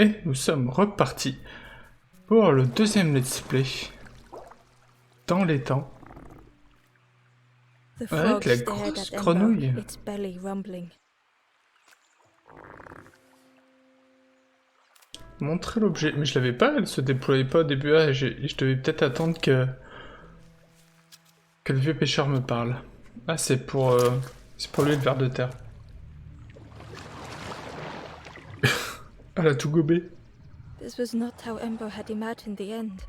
Et nous sommes repartis pour le deuxième let's play. Dans les temps. Avec la grosse grenouille. Montrer l'objet. Mais je l'avais pas, elle se déployait pas au début. Ah, je devais peut-être attendre que le vieux pêcheur me parle. Ah, c'est pour lui le ver de terre. Elle a tout gobé. This was not how Ember had imagined the end.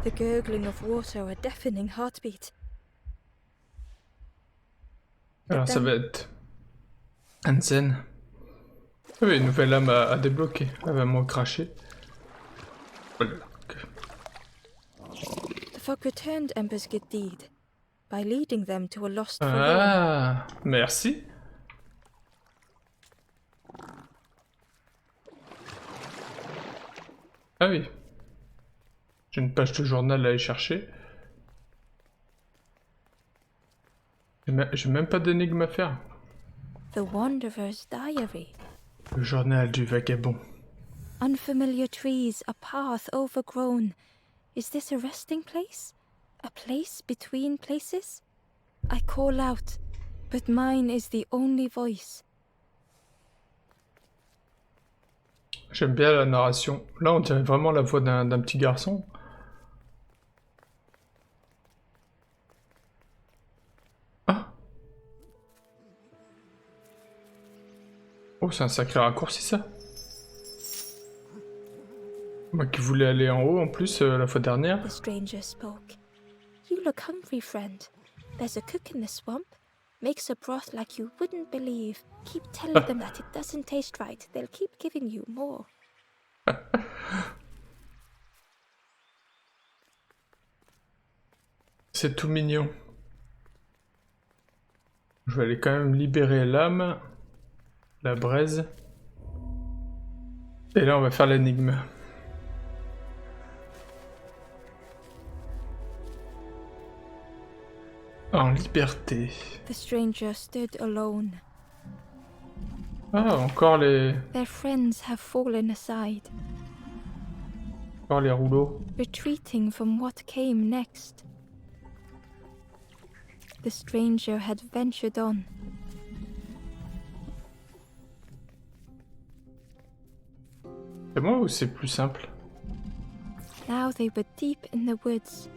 The gurgling of water, a deafening heartbeat. Alors ça va être Hansen. Ah oui, une nouvelle âme à débloquer. Elle va me cracher. Voilà. The fog returned Ember's good deed by leading them to a lost forlorn. Ah, merci. Ah oui. J'ai une page de journal à aller chercher. J'ai même pas d'énigme à faire. The Wanderer's Diary. Le journal du vagabond. Unfamiliar trees, a path overgrown. Is this a resting place? A place between places? I call out, but mine is the only voice. J'aime bien la narration. Là, on dirait vraiment la voix d'un petit garçon. Ah! Oh, c'est un sacré raccourci, ça. Moi qui voulais aller en haut, en plus, la fois dernière. The stranger spoke. You look hungry, friend. There's a cook in the swamp. Makes a broth like you wouldn't believe. Keep telling them that it doesn't taste right. They'll keep giving you more. C'est tout mignon. Je vais aller quand même libérer l'âme. La braise. Et là, on va faire l'énigme. En liberté. The stranger stood alone. Ah, encore les fallen aside. Encore les rouleaux. Retreating from what came next. The stranger had ventured on. C'est moi ou c'est plus simple? Now they were deep in the woods.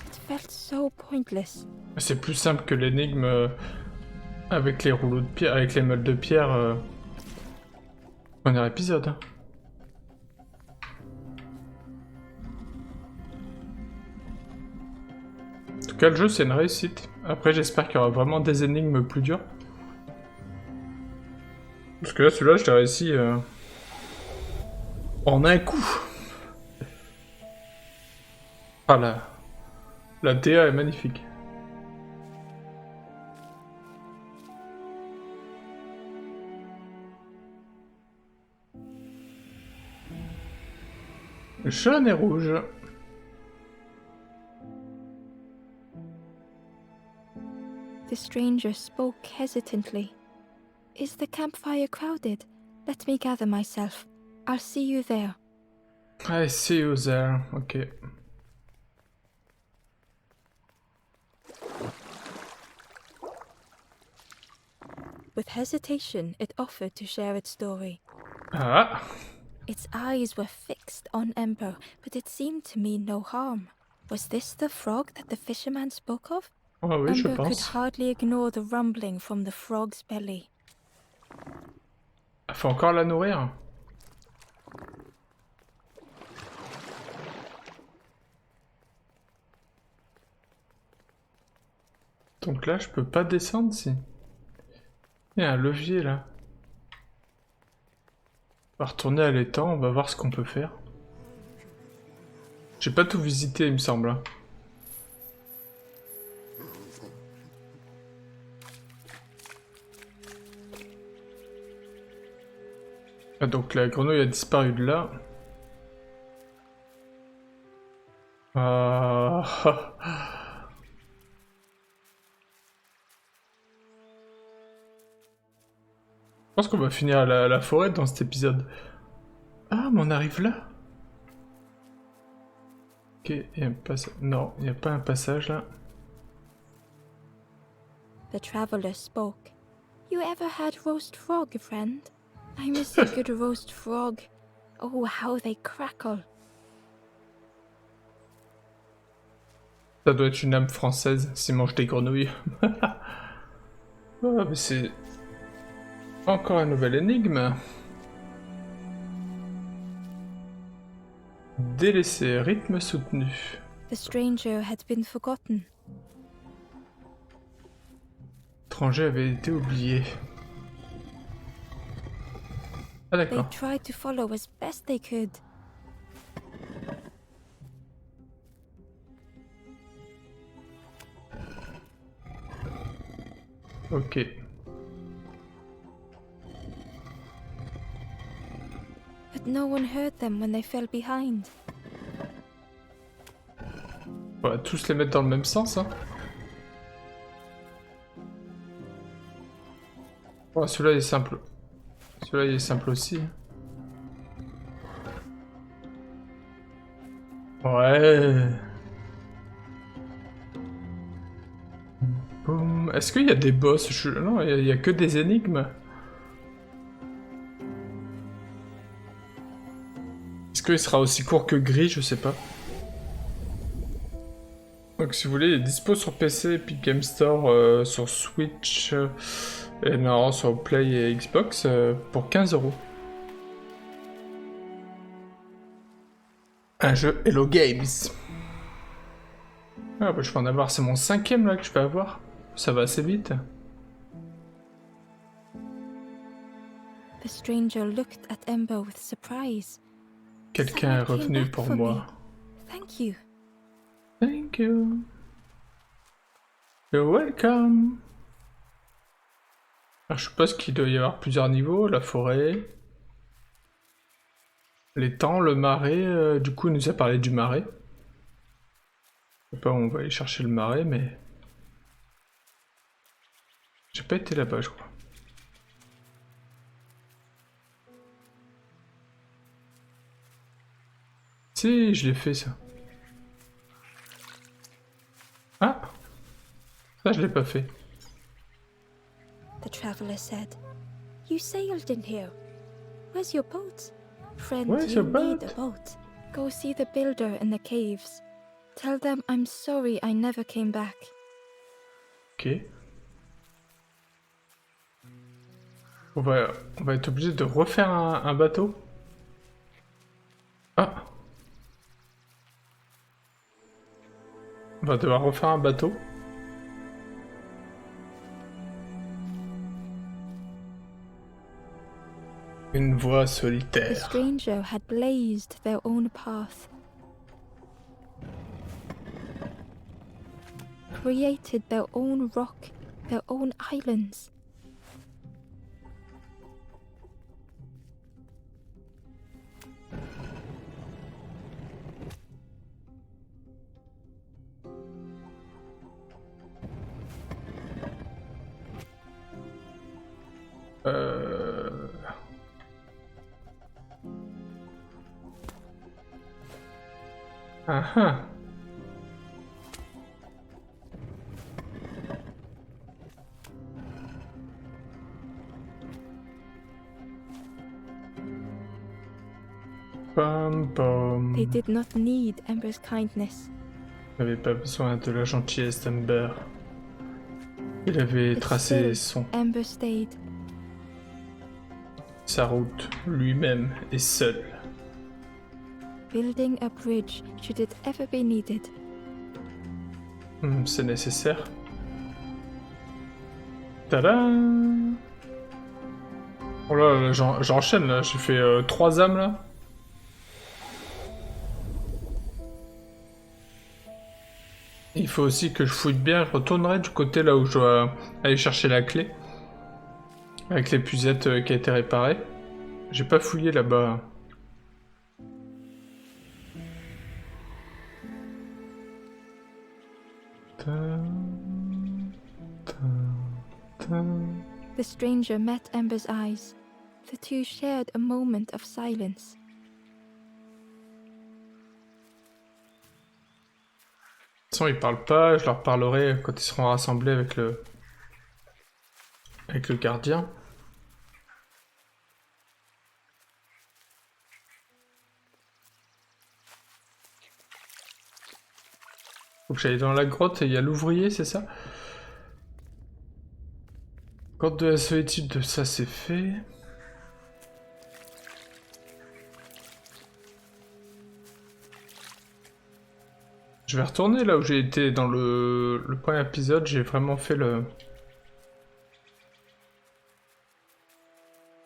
It felt so pointless. C'est plus simple que l'énigme avec les rouleaux de pierre, avec les meules de pierre. Premier épisode. Hein. En tout cas, le jeu c'est une réussite. Après, j'espère qu'il y aura vraiment des énigmes plus dures. Parce que là, celui-là, je l'ai réussi en un coup. Ah la DA est magnifique. Jaune et rouge. The stranger spoke hesitantly. Is the campfire crowded? Let me gather myself. I'll see you there. I see you there. Ok. With hesitation, it offered to share its story. Ah. Its eyes were fixed on Ember, but it seemed to mean no harm. Was this the frog that the fisherman spoke of? Ah oui, je Ember could pense. hardly ignore the rumbling from the frog's belly. Faut encore la nourrir. Donc là, je peux pas descendre si. Il y a un levier là. On va retourner à l'étang, on va voir ce qu'on peut faire. J'ai pas tout visité, il me semble. Ah, donc la grenouille a disparu de là. Ah. pense qu'on va finir à la forêt dans cet épisode. Ah, mais on arrive là. Ok, il y a un passage. Non, il n'y a pas un passage là. The traveler spoke. You ever had roast frog, friend? I miss a good roast frog. Oh, how they crackle. Ça doit être une âme française s'il mange des grenouilles. Oh, mais c'est encore une nouvelle énigme. Délaissé, rythme soutenu. The stranger had been forgotten. L'étranger avait été oublié. Ah They d'accord. tried to follow as best they could. Ok. But no one heard them when they fell behind. On va tous les mettre dans le même sens, hein. Oh, celui-là il est simple. Celui-là il est simple aussi. Ouais. Boum. Est-ce qu'il y a des boss? Non, il y a que des énigmes. Est-ce qu'il sera aussi court que gris? Je sais pas. Donc si vous voulez, il est dispo sur PC, Epic Game Store, sur Switch, et non, sur Play et Xbox, pour 15 €. Un jeu Hello Games. Ah bah je vais en avoir, c'est mon 5e là que je vais avoir. Ça va assez vite. The stranger looked at Ember with surprise. Quelqu'un est Someone came revenu back pour for moi. me. Thank you. Thank you. You're welcome. Alors, je suppose qu'il doit y avoir plusieurs niveaux, la forêt, l'étang, le marais, du coup il nous a parlé du marais. Je sais pas où on va aller chercher le marais, mais... J'ai pas été là-bas, je crois. Si, je l'ai fait ça. Ah! Ça, je l'ai pas fait. The traveler said, You sailed in here. Where's your boat? Friend, Where's you your need boat? a boat. Go see the builder in the caves. Tell them I'm sorry I never came back. Ok. On va être obligé de refaire un bateau. Ah! On va devoir refaire un bateau. Une voie The solitaire. stranger had blazed their own path, created their own rock, their own islands. Ah ah. Pom pom. They did not need Ember's kindness. Il n'avait pas besoin de la gentillesse d'Amber. Il avait But tracé still, Ember stayed. sa route lui-même et seul. Building a bridge should it ever be needed. C'est nécessaire. Tadam! Oh là, j'enchaîne là, j'ai fait 3 âmes là. Il faut aussi que je fouille bien, je retournerai du côté là où je dois aller chercher la clé. Avec l'épuisette qui a été réparée. J'ai pas fouillé là-bas. The stranger met Ember's eyes. The two shared a moment of silence. De toute façon, ils parlent pas, je leur parlerai quand ils seront rassemblés avec le gardien. Faut que j'aille dans la grotte et il y a l'ouvrier, c'est ça? Grotte de la solitude, ça c'est fait. Je vais retourner là où j'ai été dans le premier épisode, j'ai vraiment fait le...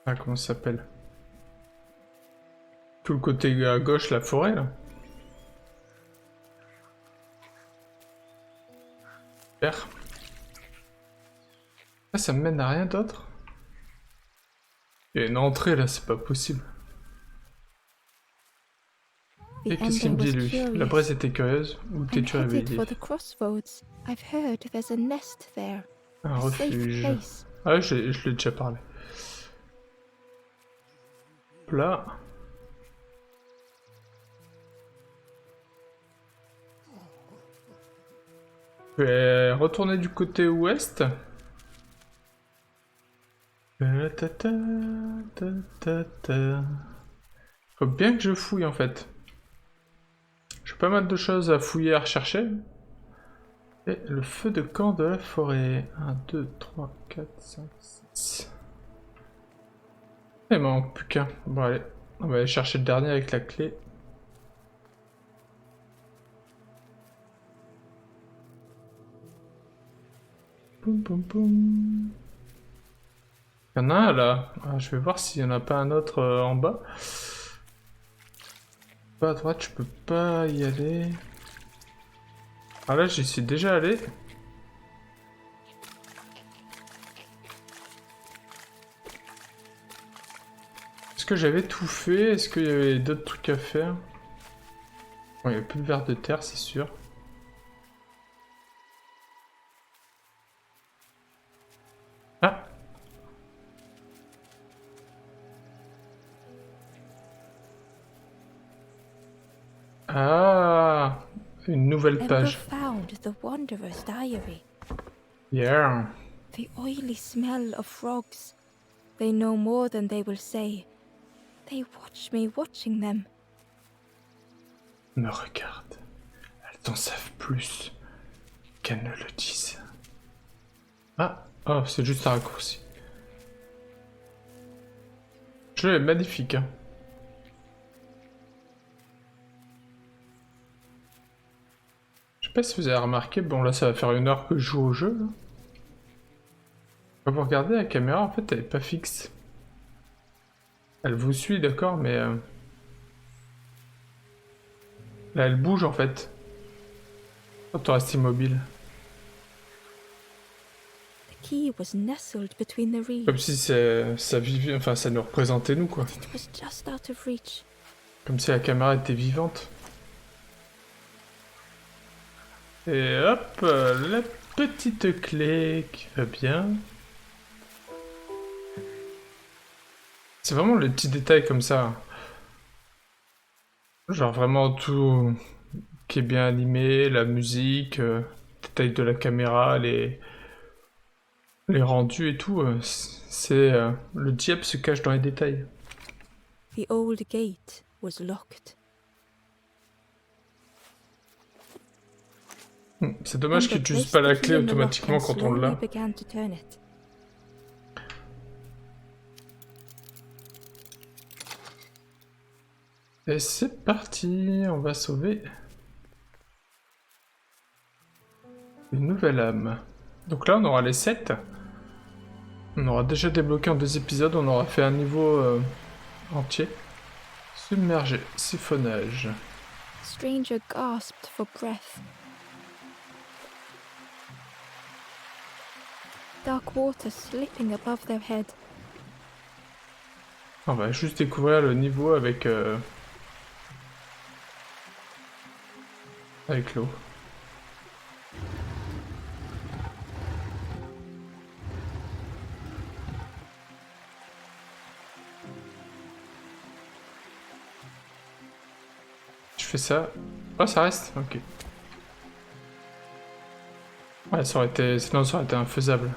Ah, comment ça s'appelle? Tout le côté à gauche, la forêt là. Super. Ah, ça me mène à rien d'autre? Il y a une entrée là, c'est pas possible. Et qu'est-ce qu'il me dit lui? La braise était curieuse, ou t'es-tu réveillé? Un refuge. Ah, je l'ai déjà parlé. Là. Je vais retourner du côté ouest. Faut bien que je fouille en fait. J'ai pas mal de choses à fouiller, à rechercher. Et le feu de camp de la forêt. 1, 2, 3, 4, 5, 6. Il manque plus qu'un. Bon allez, on va aller chercher le dernier avec la clé. Boum boum boum. Il y en a un là. Ah, je vais voir s'il n'y en a pas un autre en bas. Pas à droite, je peux pas y aller. Ah là, j'y suis déjà allé. Est-ce que j'avais tout fait? Est-ce qu'il y avait d'autres trucs à faire? Bon, il n'y a plus de vers de terre, c'est sûr. Ah! Ah! Une nouvelle page. Found the wanderer's diary. Yeah. The oily smell of frogs. They know more than they will say. They watch me watching them. Me regarde. Elles t'en savent plus qu'elles ne le disent. Ah! Oh, c'est juste un raccourci. Le jeu est magnifique, hein. Je sais pas si vous avez remarqué, bon là ça va faire 1 heure que je joue au jeu. Là. Quand vous regardez la caméra, en fait elle est pas fixe. Elle vous suit, d'accord, mais... Là elle bouge en fait. Quand on reste immobile. The key was nestled between the reeds. Comme si ça vivait, enfin ça nous représentait nous quoi. It was just out of reach. Comme si la caméra était vivante. Et hop, la petite clé qui va bien. C'est vraiment les petits détails comme ça. Genre vraiment tout qui est bien animé, la musique, détails de la caméra, les rendus et tout. C'est le diable se cache dans les détails. The old gate was locked. C'est dommage qu'ils n'utilisent pas la clé automatiquement quand on l'a. Et c'est parti, on va sauver une nouvelle âme. Donc là on aura les 7. On aura déjà débloqué en 2 épisodes, on aura fait un niveau entier. Submergé, siphonnage. Stranger gasped for breath. Dark water slipping above their head. On va juste découvrir le niveau avec l'eau. fais ça... Oh, ça reste? Ok. Ouais, ça aurait été... Sinon, ça aurait été infaisable.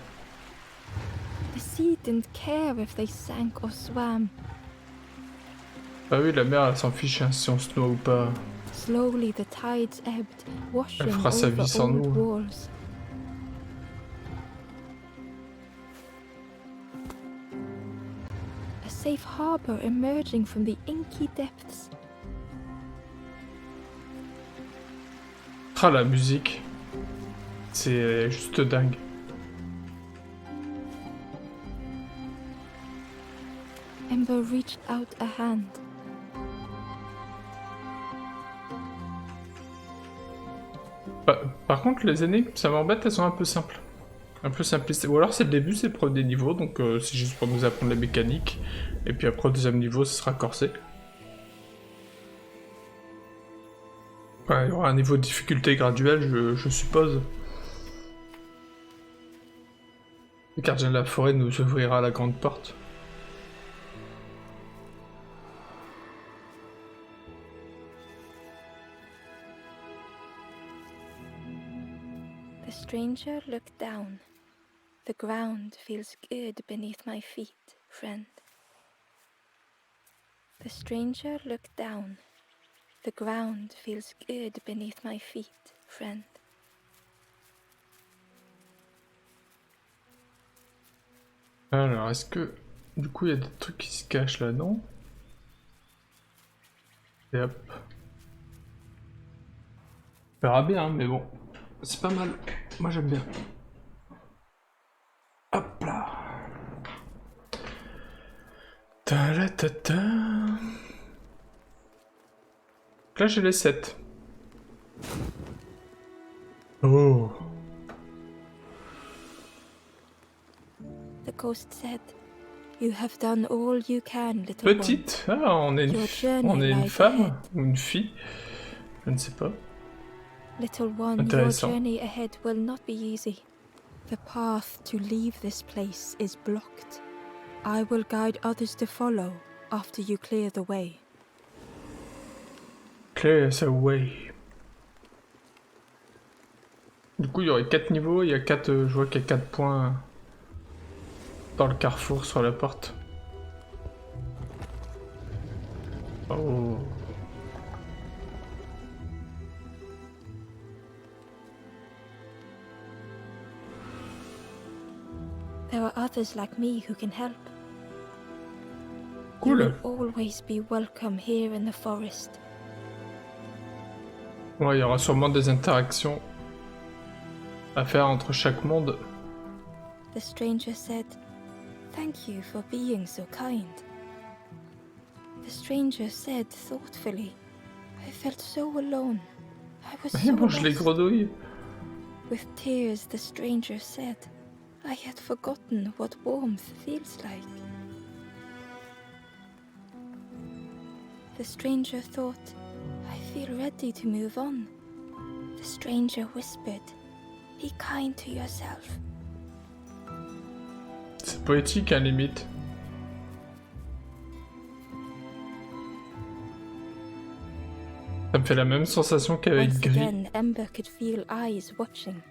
The sea didn't care if they sank or swam. Bah oui, la mer, elle s'en fiche hein, si on se noie ou pas. Slowly the tides ebbed, washing Elle fera sa over vie sans old nous. walls. A safe harbor emerging from the inky depths. Ah, la musique. C'est juste dingue. Ember reached out a hand. Par contre, les énigmes, ça m'embête, elles sont un peu simples. Un peu simplistes. Ou alors c'est le début, c'est le premier niveau, donc c'est juste pour nous apprendre les mécaniques. Et puis après, au deuxième niveau, ce sera corsé. Ouais, il y aura un niveau de difficulté graduel, je suppose. Le gardien de la forêt nous ouvrira la grande porte. The stranger looked down. The ground feels good beneath my feet, friend. The stranger looked down. The ground feels good beneath my feet, friend. Alors, est-ce que... Du coup, il y a des trucs qui se cachent là, non? Et hop. On verra bien, hein, mais bon. C'est pas mal. Moi, j'aime bien. Hop là. Ta-la-ta-ta. Là, j'ai les 7. Oh. The ghost said, "You have done all you can, little one." Petite. Ah, on est une femme ou une fille. Je ne sais pas. Little one, your Intéressant. journey ahead will not be easy. The path to leave this place is blocked. I will guide others to follow after you clear the way. Clear the way. Du coup, il y aurait 4 niveaux, il y a 4... je vois qu'il y a 4 points dans le carrefour sur la porte. Oh. There are others like me who can help. Cool. You will always be welcome here in the forest. Ouais, il y aura sûrement des interactions à faire entre chaque monde. The stranger said, "Thank you for being so kind." The stranger said thoughtfully, "I felt so alone. I was so Il mange les lost." grenouilles. With tears, the stranger said, "I had forgotten what warmth feels like." The stranger thought, "I feel ready to move on." The stranger whispered, "Be kind to yourself." C'est poétique, à la limite. Ça me fait la même sensation qu'avec Once Gris. again, Ember could feel eyes watching.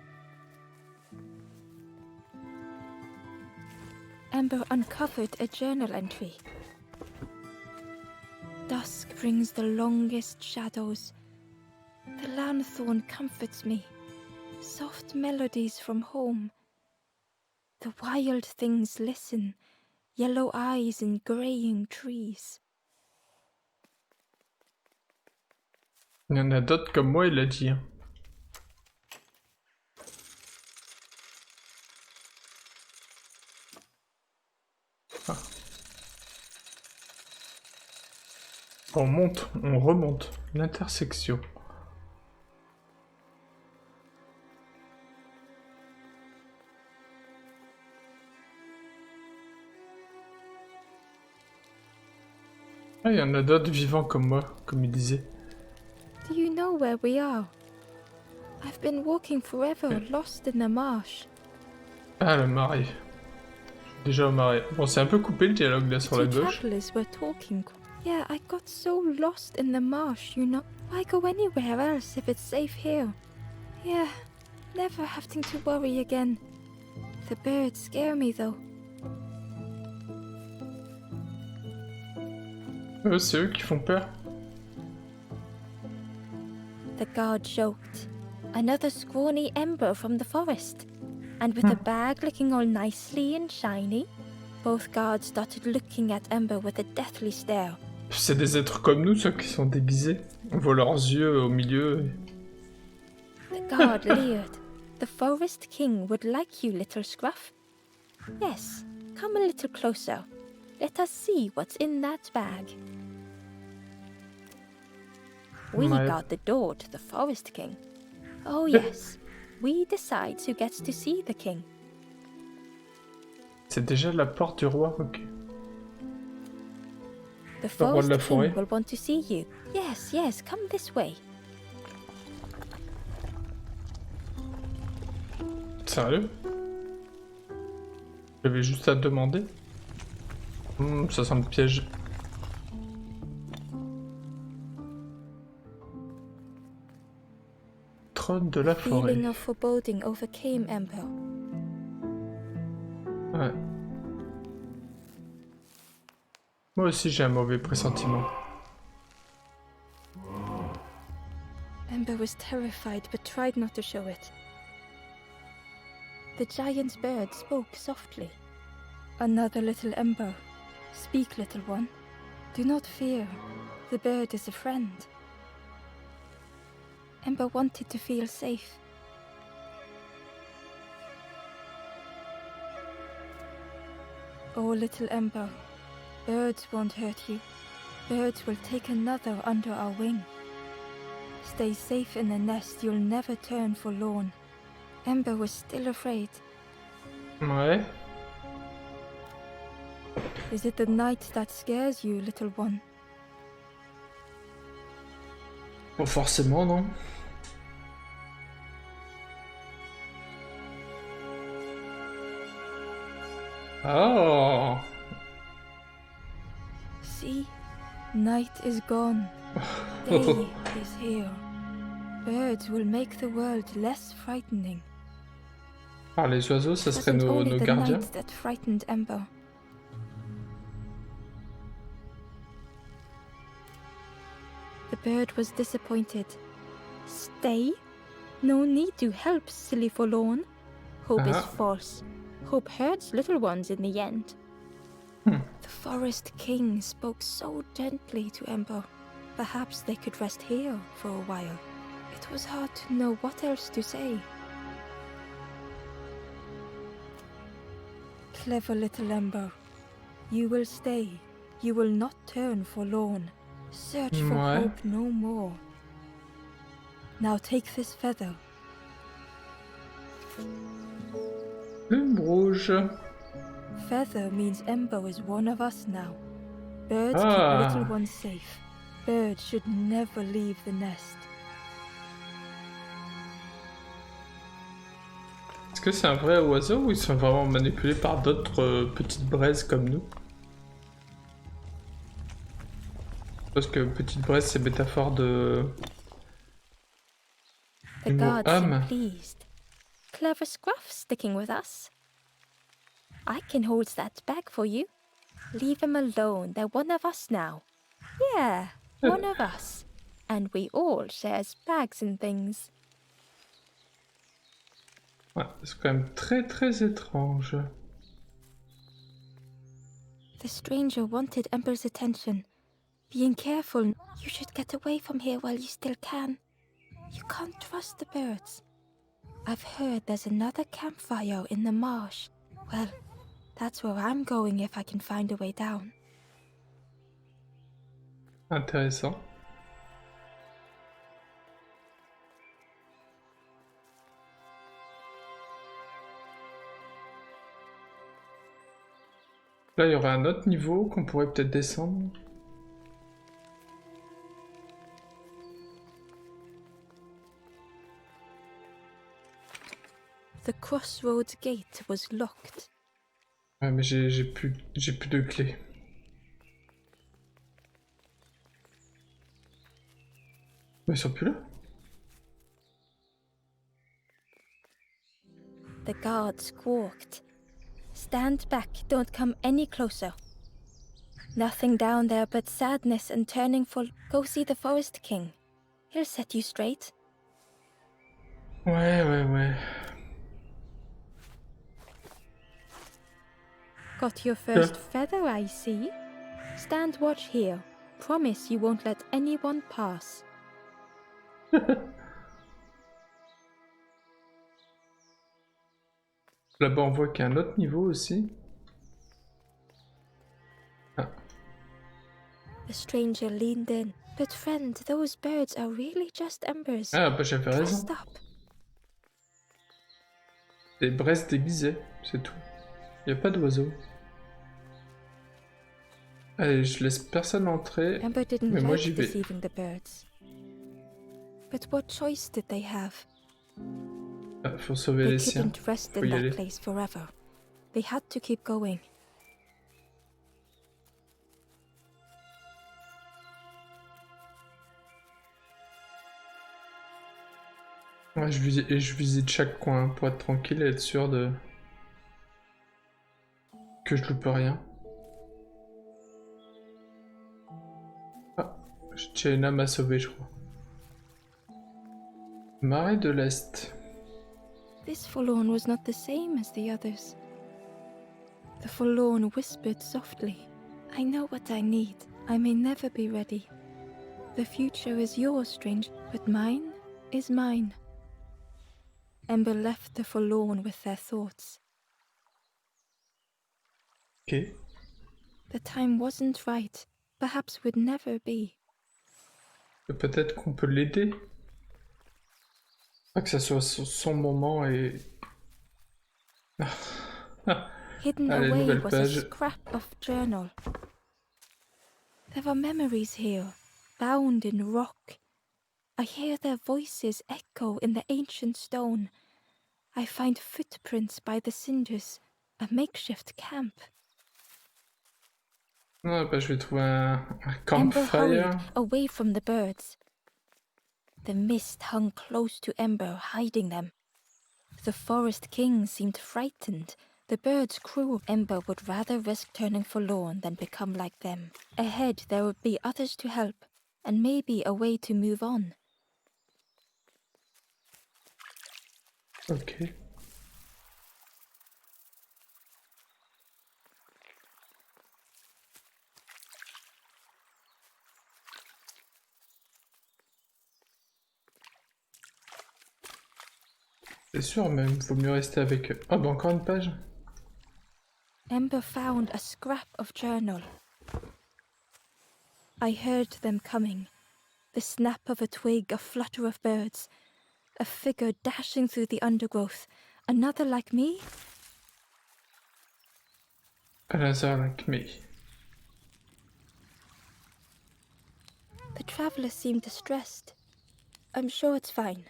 Ember uncovered a journal entry. Dusk brings the longest shadows. The lanthorn comforts me. Soft melodies from home. The wild things listen, yellow eyes in graying trees. Il y en a d'autres comme moi, il a dit. Hein. Ah. On monte, on remonte. L'intersection. Ah, il y en a d'autres vivants comme moi, comme il disait. Do you know where we are? I've been walking forever, lost in the marsh. Ah, le marais. Je suis déjà au marais. Bon, c'est un peu coupé le dialogue là sur la Two gauche. travelers were talking Yeah, I got so lost in the marsh, you know. Why go anywhere else if it's safe here? Yeah, never having to worry again. The birds scare me though. C'est eux qui font peur. The guard joked. Another scrawny ember from the forest. And with the bag looking all nicely and shiny, both guards started looking at Ember with a deathly stare. C'est des êtres comme nous, ceux qui sont déguisés. On voit leurs yeux au milieu. The guard leered. The forest king would like you, little scruff. Yes, come a little closer. Let us see what's in that bag. We guard the door to the forest king. Oh yes, we decide who gets to see the king. C'est déjà la porte du roi, ok. The Le roi de la forest forêt. king will want to see you. Yes, yes, come this way. Sérieux? J'avais juste à demander. Ça sent le piège. Trône de la forêt. Feeling of foreboding overcame Ember. Ouais. Moi aussi j'ai un mauvais pressentiment. Ember was terrified but tried not to show it. The giant bird spoke softly. Another little Ember. Speak, little one. Do not fear. The bird is a friend. Ember wanted to feel safe. Oh, little Ember. Birds won't hurt you. Birds will take another under our wing. Stay safe in the nest, you'll never turn forlorn. Ember was still afraid. Ouais. Is it the night that scares you, little one? Pas forcément, non. Oh. See? Night is gone. Day is here. Birds will make the world less frightening. Ah, les oiseaux, ça serait Wasn't nos only the gardiens. night that frightened Ember. The bird was disappointed. Stay? No need to help, silly forlorn. Hope is false. Hope hurts little ones in the end. The forest king spoke so gently to Ember. Perhaps they could rest here for a while. It was hard to know what else to say. Clever little Ember. You will stay. You will not turn forlorn. Search for hope no more. Now take this feather. Plume rouge. Feather means Ember is one of us now. Birds keep little ones safe. Birds should never leave the nest. Est-ce que c'est un vrai oiseau ou ils sont vraiment manipulés par d'autres petites braises comme nous? Parce que petite braise c'est métaphore de... The guard seemed pleased. Clever scruff sticking with us. I can hold that bag for you. Leave him alone, they're one of us now. Yeah, one of us. And we all shares bags and things. Ouais, c'est quand même très très étrange. The stranger wanted Ember's attention. Being careful, you should get away from here while you still can. You can't trust the birds. I've heard there's another campfire in the marsh. Well, that's where I'm going if I can find a way down. Intéressant. Là, il y aurait un autre niveau qu'on pourrait peut-être descendre. The crossroads gate was locked. Ouais, mais j'ai plus de clé. Mais ils sont plus là. The guard squawked. Stand back, don't come any closer. Nothing down there but sadness and turning full. Go see the Forest King. He'll set you straight. Ouais. Got your first feather, I see. Stand watch here. Promise you won't let anyone pass. Là-bas, on voit qu'il y a un autre niveau aussi. Ah. The stranger leaned in. But friend, those birds are really just embers. Ah, bah j'avais raison. Stop. Des braises déguisées, c'est tout. Y a pas d'oiseau. Allez, je laisse personne entrer, Ember didn't mais moi like j'y vais. deceiving the birds. But what choice did they have? Ah, faut sauver They les siens. couldn't rest Faut in y that aller. place forever. They had to keep going. Ouais, je visite chaque coin pour être tranquille et être sûr de... que je loupe rien. Ah, j'ai une âme à sauver, je crois. Marée de l'Est. This forlorn was not the same as the others. The forlorn whispered softly, I know what I need. I may never be ready. The future is yours, strange, but mine is mine. Ember left the forlorn with their thoughts. Ok. The time wasn't right, perhaps would never be. Peut-être qu'on peut l'aider. Pas que ça soit son moment et... Hidden Allez, away nouvelle was a page. scrap of journal. There are memories here, bound in rock. I hear their voices echo in the ancient stone. I find footprints by the cinders, a makeshift camp. Ah, bah je vais trouver un Ember hurried campfire. away from the birds. The mist hung close to Ember, hiding them. The Forest King seemed frightened. The birds' crew. Ember would rather risk turning forlorn than become like them. Ahead there would be others to help, and maybe a way to move on. Ok. C'est sûr, même, vaut mieux rester avec eux. Ah bah encore une page. Ember found a scrap of journal. I heard them coming. The snap of a twig, a flutter of birds. A figure dashing through the undergrowth. Another like me? Another like me. The traveler seemed distressed. I'm sure it's fine.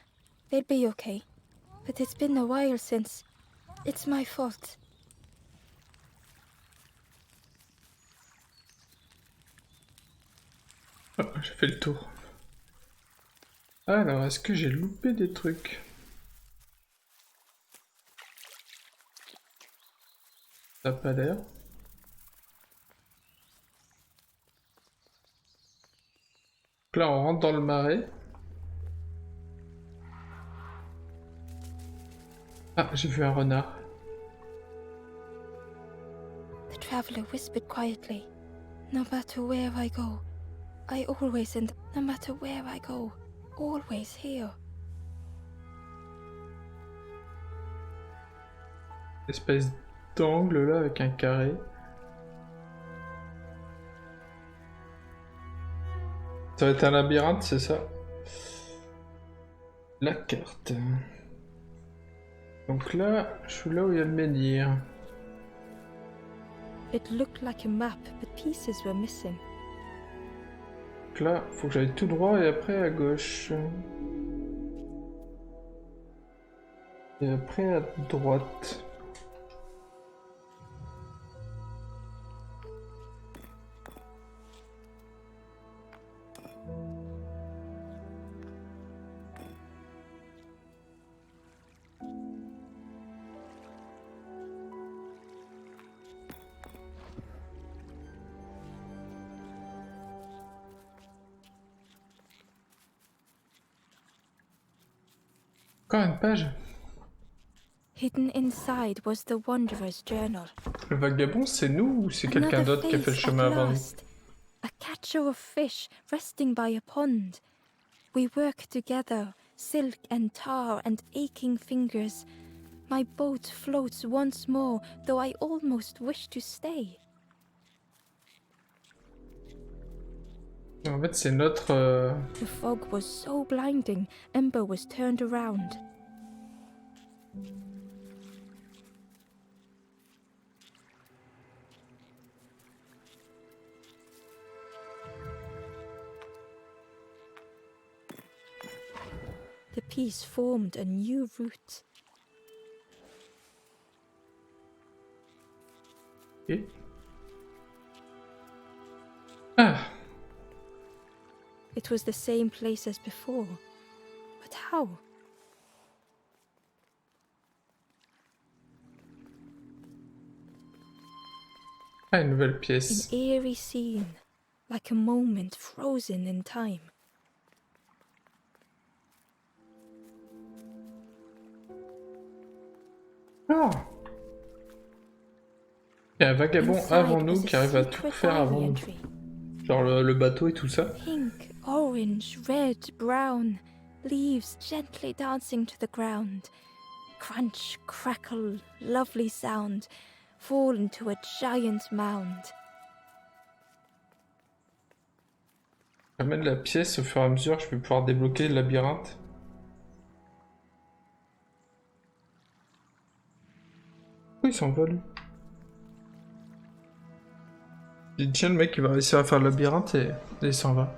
They'll be okay. But it's been a while since... It's my fault. Oh, j'ai fait le tour. Alors, est-ce que j'ai loupé des trucs? Ça n'a pas l'air. Donc là, on rentre dans le marais. Ah, j'ai vu un renard. The traveler whispered quietly. No matter where I go, I always end... No matter where I go, always here. Espèce d'angle là avec un carré. Ça va être un labyrinthe, c'est ça? La carte. Donc là, je suis là où il y a le menhir. It looked like a map, but pieces were missing. Donc là, faut que j'aille tout droit et après à gauche. Et après à droite. Encore une page. Hidden inside was the wanderer's journal. Le vagabond, c'est nous ou c'est quelqu'un Another d'autre qui a fait le face chemin at avant nous? last. A catcher of fish resting by a pond. We work together, silk and tar and aching fingers. My boat floats once more, though I almost wish to stay. En fait, c'est notre... The fog was so blinding, Ember was turned around. The piece formed a new route. Et... Ah! It was the same place as before. But how? Ah, une nouvelle An pièce. eerie scene, like a moment frozen in time. Ah! Il y a un vagabond Inside avant nous was a qui arrive à tout secret faire avant diary nous. entry. Genre le bateau et tout ça. Pink, orange, red, brown, leaves gently dancing to the ground. Crunch, crackle, lovely sound, fall into a giant mound. J'amène la pièce au fur et à mesure, je vais pouvoir débloquer le labyrinthe. Pourquoi il s'envole? Il dit tiens, le mec il va réussir à faire le labyrinthe et il s'en va.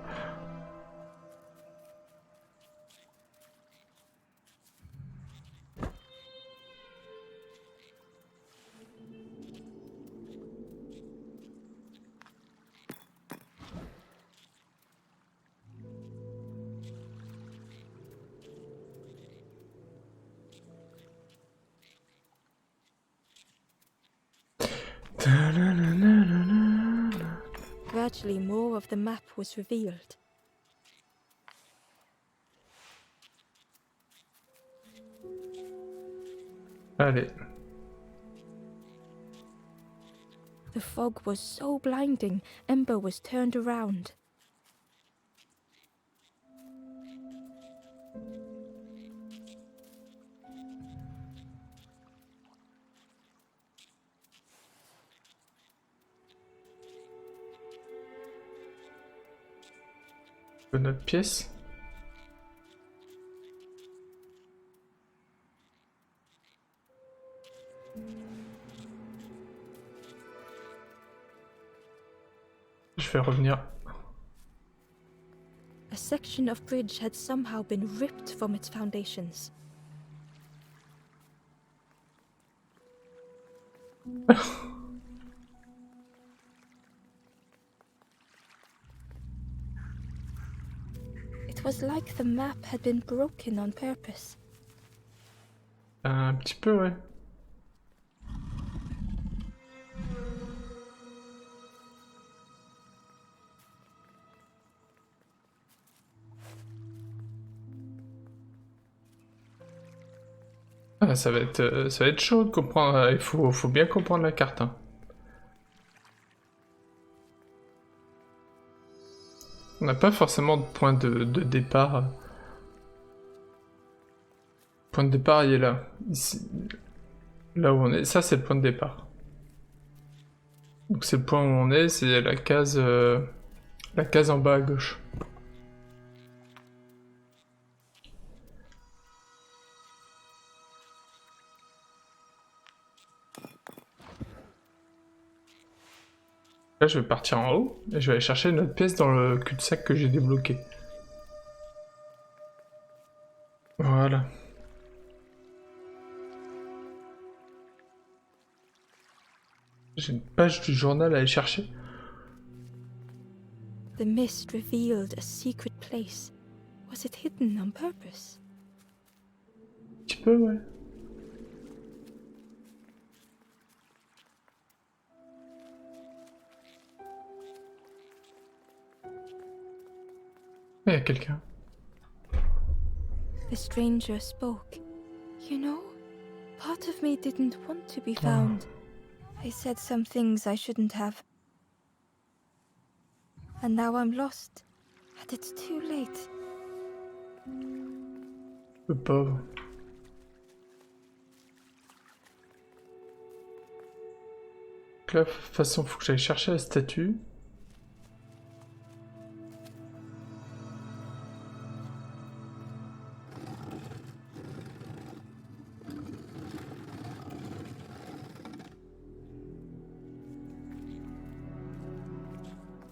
Gradually, more of the map was revealed. Allez. The fog was so blinding, Ember was turned around. Notre pièce. Je vais revenir. A section of bridge had somehow been ripped from its foundations. It was like the map had been broken on purpose. Un petit peu, ouais. Ah, ça va être chaud de comprendre. Il faut bien comprendre la carte. Hein. On n'a pas forcément de point de départ. Le point de départ, il est là. Ici. Là où on est. Ça, c'est le point de départ. Donc c'est le point où on est, c'est la case en bas à gauche. Là, je vais partir en haut et je vais aller chercher une autre pièce dans le cul-de-sac que j'ai débloqué. Voilà. J'ai une page du journal à aller chercher. The mist revealed a secret place. Was it hidden on purpose? Un petit peu, ouais. Il y a quelqu'un. the stranger spoke. You know, part of me didn't want to be found. I said some things I shouldn't have. And now I'm lost. And it's too late. Le pauvre. Donc là, de toute façon, faut que j'aille chercher la statue.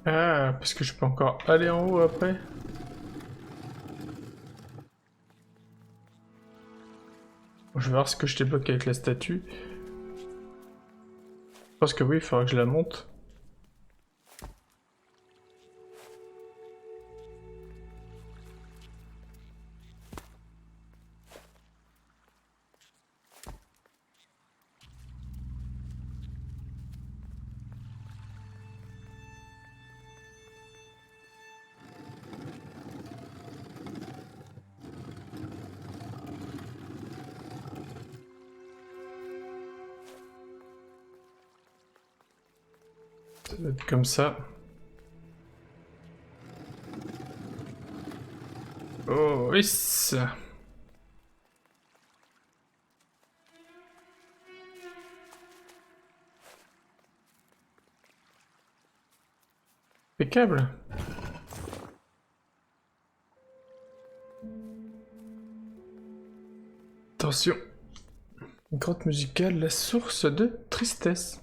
Ah, parce que je peux encore aller en haut après. Bon, je vais voir ce que je débloque avec la statue. Je pense que oui, il faudra que je la monte. Ça va être comme ça. Oh, oui. Impeccable. Attention. Une grotte musicale, la source de tristesse.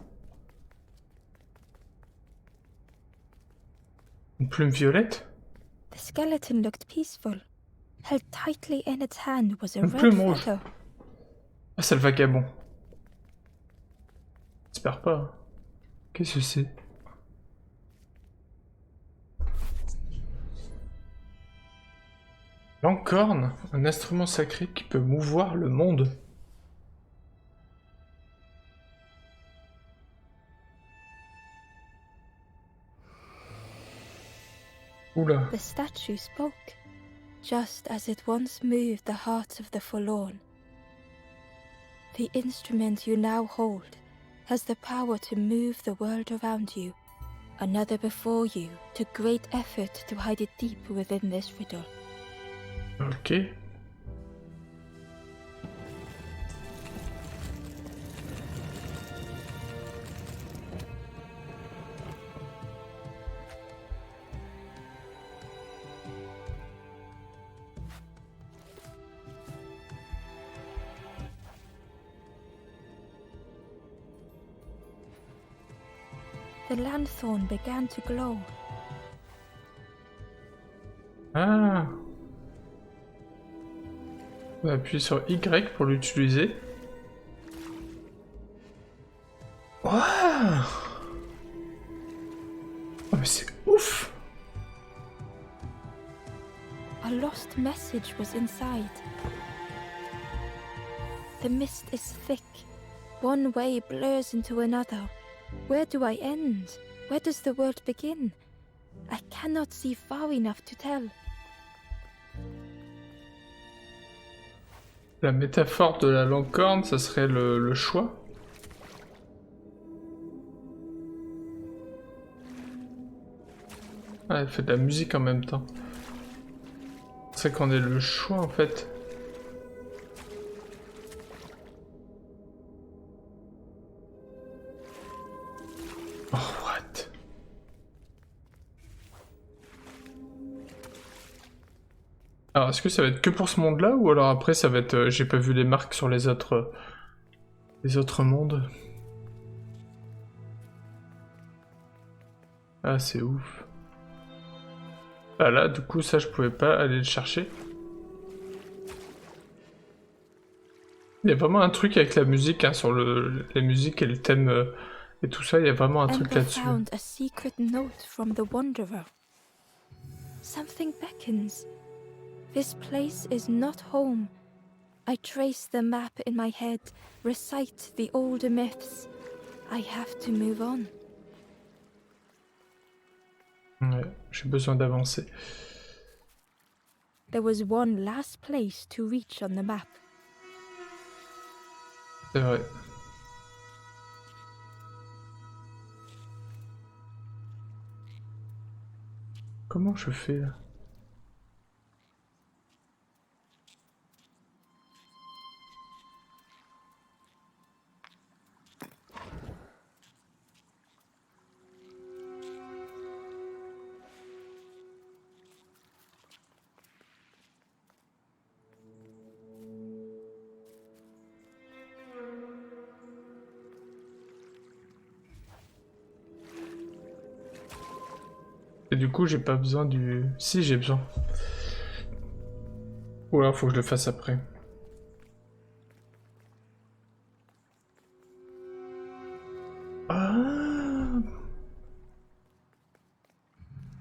Une plume violette. The skeleton looked peaceful. Held tightly in its hand was a Une red plume rouge. feather. Ah, c'est le vagabond. J'espère pas. Hein. Qu'est-ce que c'est? Lancorne, un instrument sacré qui peut mouvoir le monde. Oula. The statue spoke, just as it once moved the hearts of the forlorn. The instrument you now hold has the power to move the world around you. Another before you took great effort to hide it deep within this riddle. Ok. The lanthorn began to glow. Ah. On appuie sur Y pour l'utiliser. Waouh. Oh mais c'est ouf. A lost message was inside. The mist is thick. One way blurs into another. Where do I end? Where does the world begin? I cannot see far enough to tell. La métaphore de la lancorne, ça serait le choix. Ah, elle fait de la musique en même temps. C'est qu'on ait le choix en fait. Oh, what? Alors, est-ce que ça va être que pour ce monde-là, ou alors après ça va être... j'ai pas vu les marques sur les autres mondes. Ah, c'est ouf. Ah là, du coup, ça, je pouvais pas aller le chercher. Il y a vraiment un truc avec la musique, hein, sur la musique et le thème et tout ça, il y a vraiment un truc là-dessus. Found a secret note from the wanderer. Something beckons. This place is not home. I trace the map in my head, recite the older myths. I have to move on. Ouais, j'ai besoin d'avancer. there was one last place to reach on the map. C'est vrai. Comment je fais là? Et du coup, j'ai pas besoin du... Si, j'ai besoin. Ou alors, faut que je le fasse après. Ah!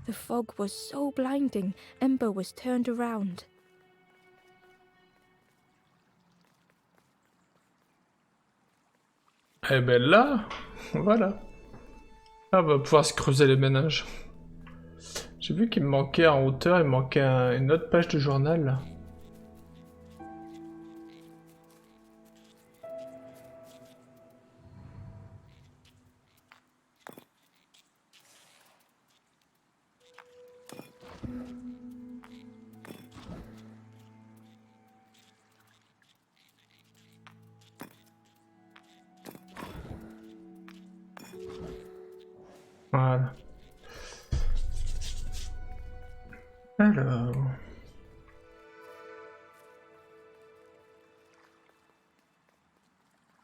The fog was so blinding, Ember was turned around. Eh ben là, voilà. Ah, on va pouvoir se creuser les ménages. J'ai vu qu'il me manquait en hauteur, il me manquait une autre page de journal. Là. Voilà. Alors...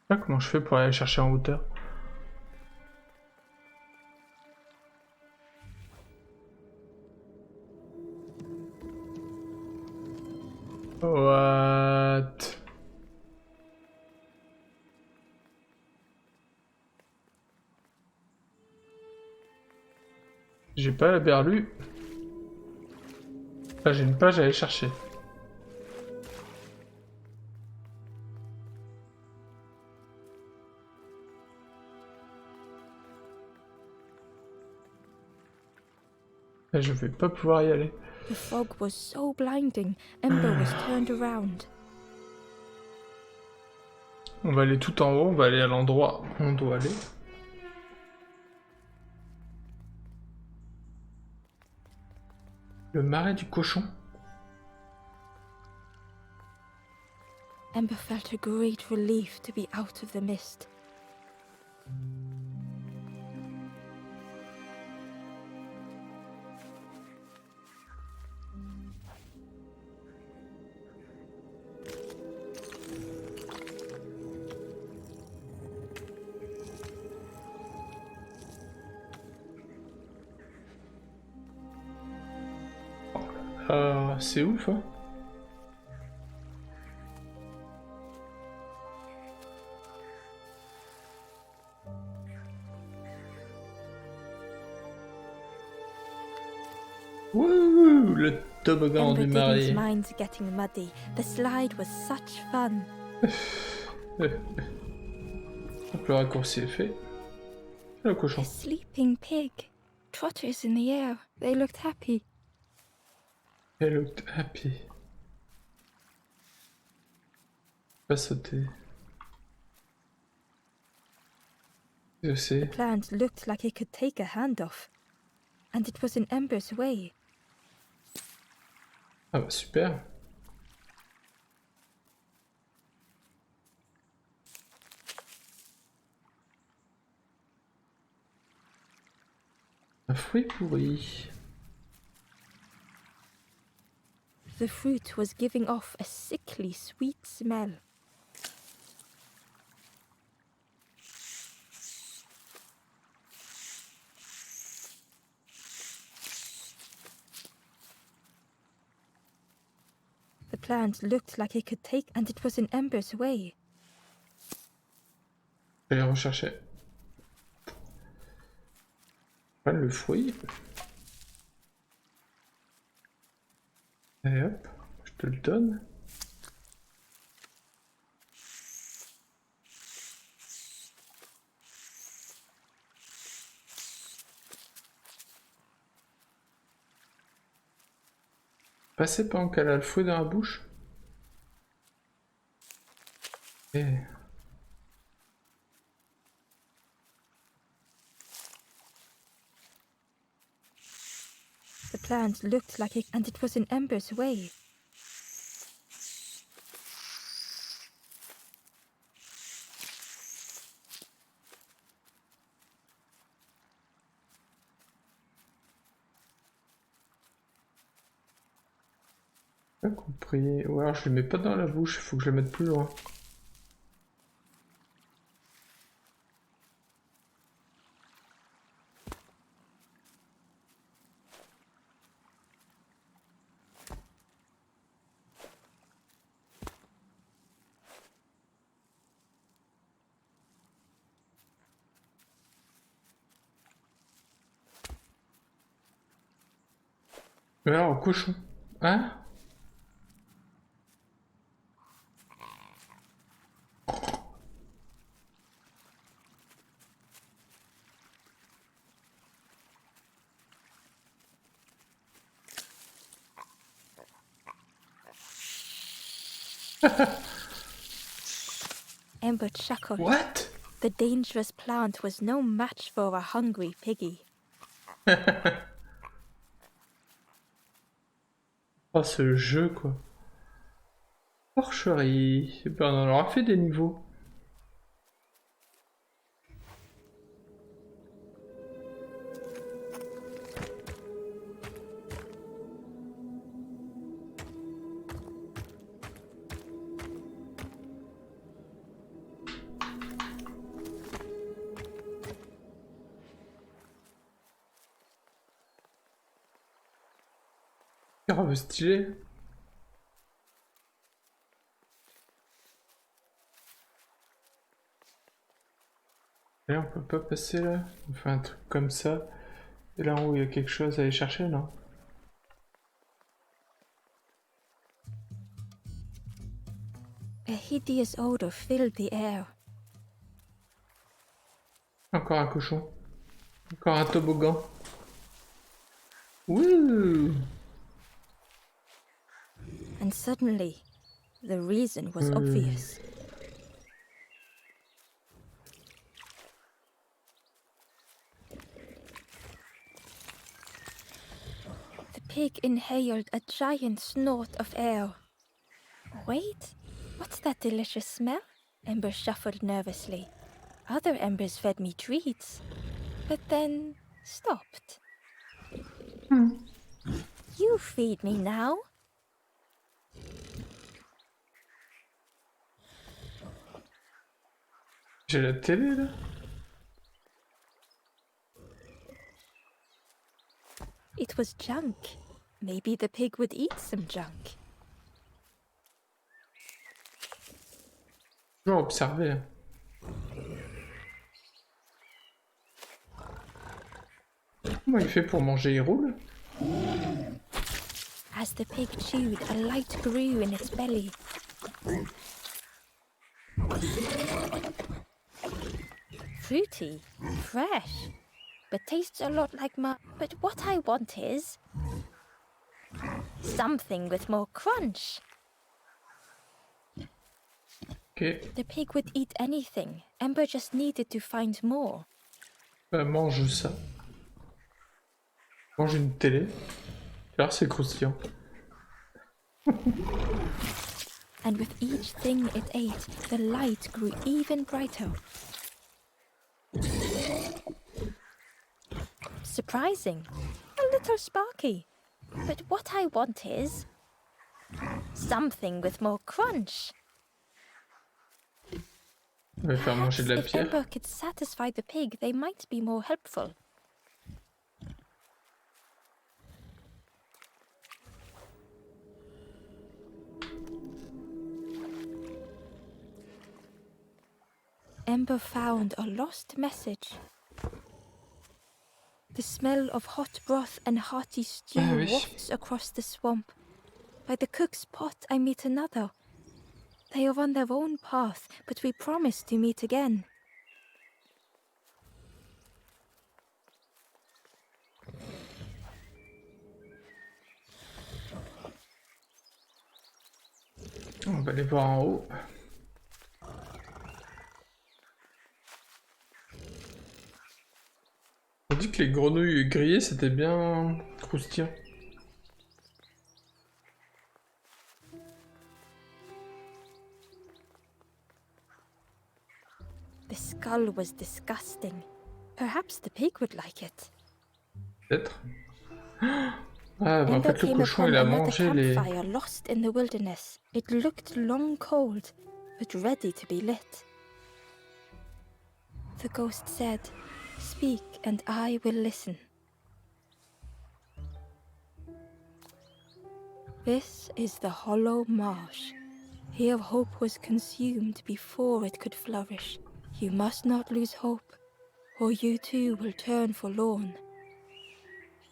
Je sais pas comment je fais pour aller chercher en hauteur. What? J'ai pas la berlue. Là j'ai une page à aller chercher. Et je vais pas pouvoir y aller. The fog was so blinding, Ember was turned around. On va aller tout en haut, on va aller à l'endroit où on doit aller. Le marais du Cochon. Ember felt a great relief to be out of the mist. C'est ouf, hein. Wouh, le toboggan Ember du didn't marais. mind getting muddy. The slide was such fun. Donc le raccourci est fait. Le cochon. A sleeping pig. Trotters in the air. They looked happy. Elle looked happy. Pas sauter. Je sais. The plant looked like it could take a hand off. And it was in Ember's way. Ah bah super. Un fruit pourri. The fruit was giving off a sickly sweet smell. The plant looked like it could take, and it was in Ember's way. Je vais aller rechercher. Voilà le fruit. Allez hop, je te le donne. Passer pendant qu'elle a le fouet dans la bouche. Et... The plant looked like it, and it was in Ember's way. Pas compris. Ou alors je le mets pas dans la bouche, il faut que je le mette plus loin. Mais alors, cochon. Hein? Ember chuckled. What? The dangerous plant was no match for a hungry piggy. Oh, ce jeu, quoi. Porcherie. Eh ben, on en aura fait des niveaux. Grave stylé. Et là, on peut pas passer là. On fait un truc comme ça. Et là en haut, il y a quelque chose à aller chercher, non? A hideous odor filled the air. Encore un cochon. Encore un toboggan. Wouh! And suddenly, the reason was obvious. The pig inhaled a giant snort of air. Wait, what's that delicious smell? Ember shuffled nervously. Other embers fed me treats, but then stopped. You feed me now. J'ai la télé là. It was junk. Maybe the pig would eat some junk. Toujours observer. Comment il fait pour manger? Il roule? As the pig chewed, a light grew in its belly. Fruity, fresh, but tastes a lot like my... But what I want is... something with more crunch. Ok. The pig would eat anything. Ember just needed to find more. Bah, mange ça. Mange une télé. Alors c'est croustillant. And with each thing it ate, the light grew even brighter. Surprising. A little sparky. But what I want is... something with more crunch. On va faire manger de la If pierre. Ember could satisfy the pig, they might be more helpful. Ember found a lost message. The smell of hot broth and hearty stew oui. wafts across the swamp. By the cook's pot I meet another. They are on their own path, but we promise to meet again. On va aller voir en haut. On dit que les grenouilles grillées c'était bien croustillant. The skull was disgusting. Perhaps the pig would like it. Peut-être. Ah, bah en Ember fait le came cochon upon il a another mangé les... campfire lost in the wilderness. It looked long cold, but ready to be lit. The ghost said, "Speak, and I will listen." This is the hollow marsh. Here hope was consumed before it could flourish. You must not lose hope, or you too will turn forlorn.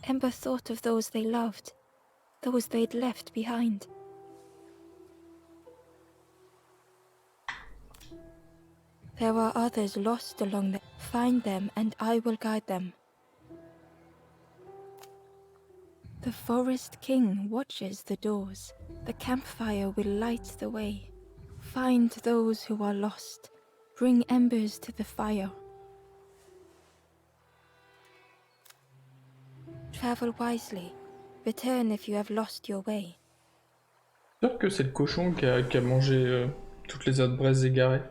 Ember thought of those they loved, those they'd left behind. There are others lost along the... Find them, and I will guide them. The forest king watches the doors. The campfire will light the way. Find those who are lost. Bring embers to the fire. Travel wisely. Return if you have lost your way. Sûr que c'est le cochon qui a mangé toutes les autres braises égarées.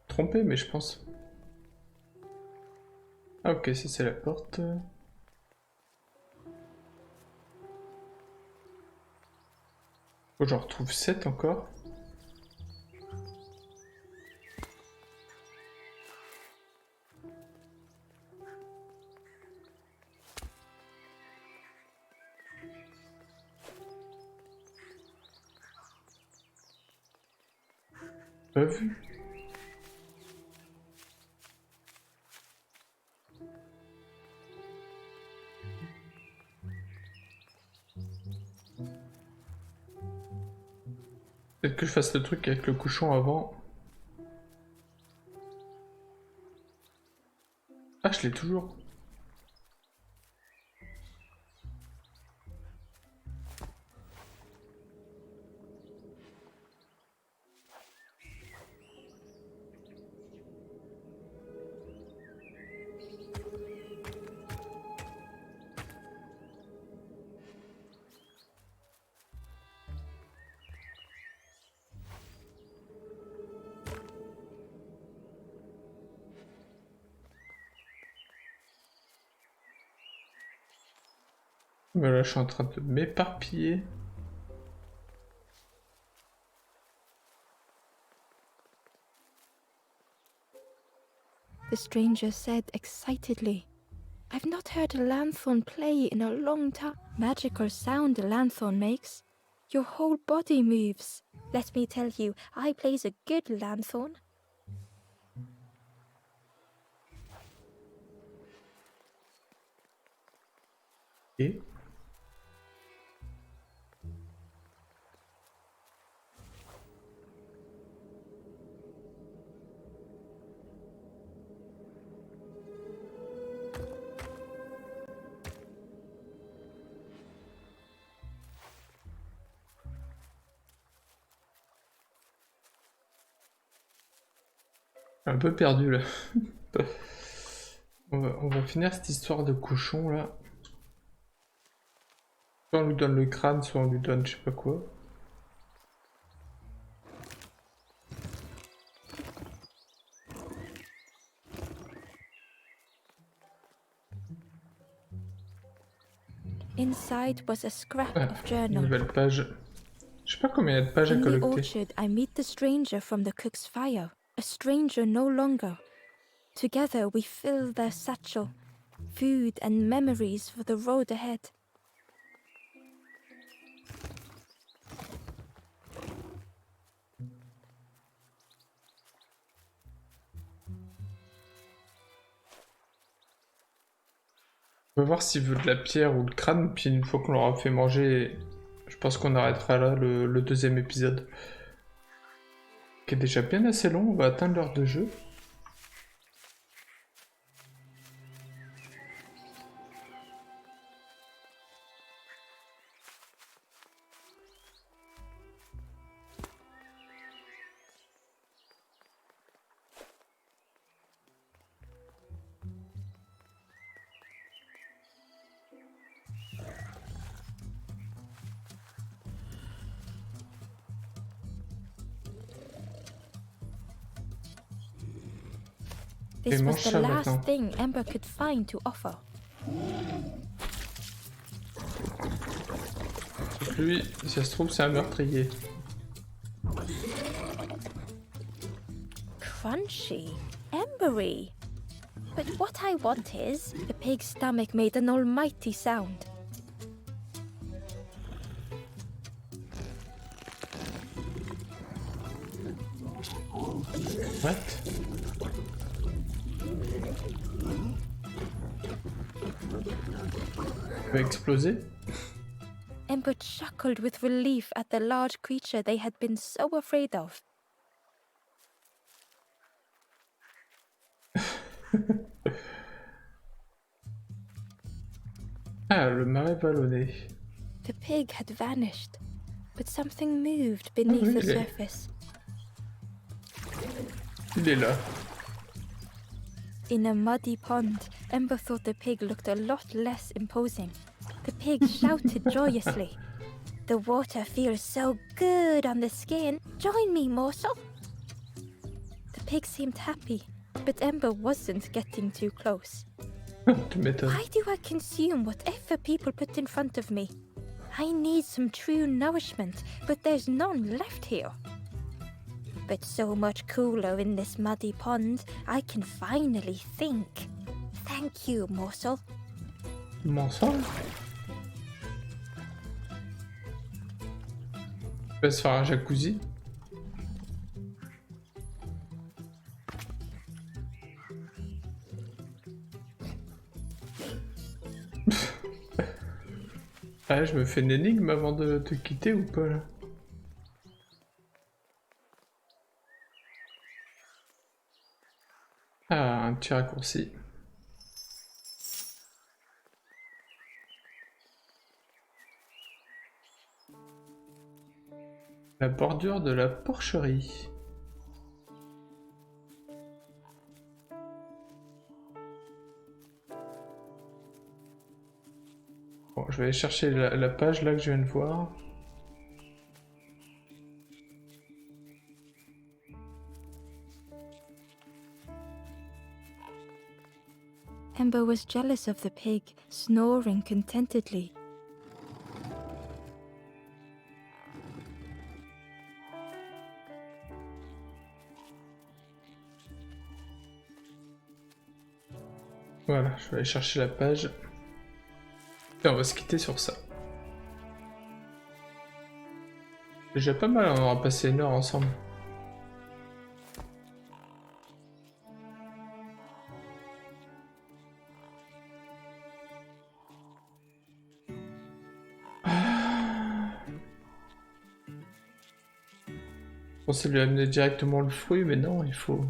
Trompé, mais je pense. Ah ok, ça c'est la porte. Faut que j'en retrouve 7 encore. Pas vu. Peut-être que je fasse le truc avec le cochon avant. Ah, je l'ai toujours. Mais là, je suis en train de m'éparpiller. The stranger said excitedly, "I've not heard a lanthorn play in a long time. Magical sound a lanthorn makes. Your whole body moves. Let me tell you, I plays a good lanthorn." Et un peu perdu là. On va finir cette histoire de cochon là. Soit on lui donne le crâne, soit on lui donne je sais pas quoi. Inside was a scrap Ah, of journal. nouvelle page. Je sais pas combien il y a de pages à In the collecter. orchard, I meet the stranger from the cook's fire. A stranger no longer. Together we fill their satchel. Food and memories for the road ahead. On va voir s'il veut de la pierre ou le crâne, puis une fois qu'on l'aura fait manger, Je pense qu'on arrêtera là le deuxième épisode. Qui est déjà bien assez long, on va atteindre l'heure de jeu. This Et was mange the ça last maintenant. thing Ember could find to offer. Donc lui, si ça se trouve, c'est un meurtrier. Crunchy, embery. But what I want is, the pig's stomach made an almighty sound. What? Il va exploser? Ember chuckled with relief at the large creature they had been so afraid of. Ah, le marais vallonné. The pig had vanished, but something moved beneath oui, the il est- surface. Il est là. In a muddy pond, Ember thought the pig looked a lot less imposing. The pig shouted joyously. The water feels so good on the skin. Join me, morsel. The pig seemed happy, but Ember wasn't getting too close. Tu m'étonnes. Why do I consume whatever people put in front of me? I need some true nourishment, but there's none left here. But so much cooler in this muddy pond, I can finally think. Thank you, morsel. Mensonge. Il va se faire un jacuzzi. Ah, je me fais une énigme avant de te quitter ou pas là? Ah, un petit raccourci. La bordure de la porcherie. Bon, je vais aller chercher la page là que je viens de voir. Ember was jealous of the pig, snoring contentedly. Voilà, je vais aller chercher la page. Et on va se quitter sur ça. Déjà pas mal, on aura passé une heure ensemble. Je pensais lui amener directement le fruit, mais non, il faut...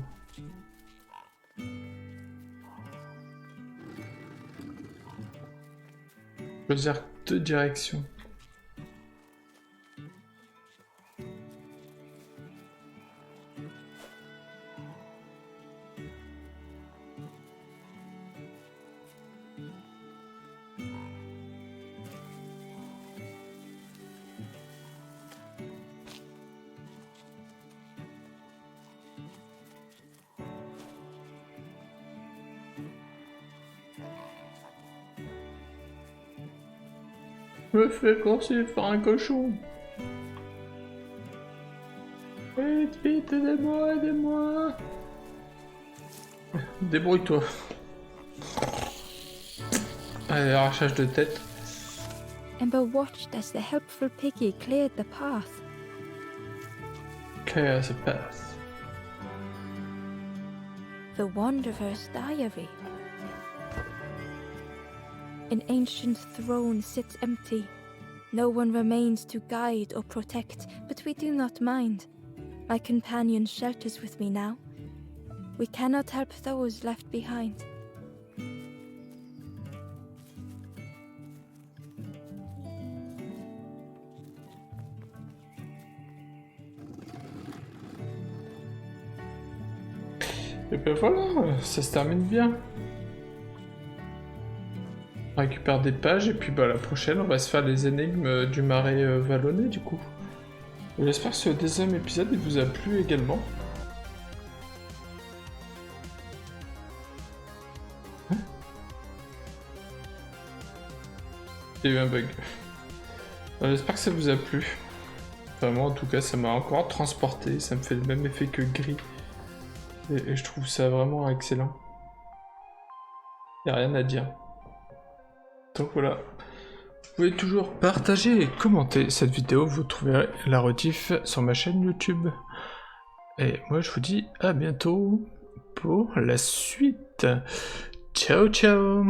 choisir 2 directions. Je me fais courser par un cochon. Vite, vite, aidez-moi, aidez-moi. Débrouille-toi. Allez, arrachage de tête. Ember watched as the helpful piggy cleared the path. Clear as a path. The Wanderer's Diary. An ancient throne sits empty. No one remains to guide or protect, but we do not mind. My companion shelters with me now. We cannot help those left behind. Et ben voilà, ça se termine bien. On récupère des pages et puis bah la prochaine on va se faire les énigmes du marais vallonné du coup. J'espère que ce deuxième épisode il vous a plu également. Hein? Il y a eu un bug. J'espère que ça vous a plu. Enfin moi en tout cas ça m'a encore transporté, ça me fait le même effet que gris. Et je trouve ça vraiment excellent. Y a rien à dire. Donc voilà. Vous pouvez toujours partager et commenter cette vidéo. Vous trouverez la rediff sur ma chaîne YouTube. Et moi je vous dis à bientôt pour la suite. Ciao ciao.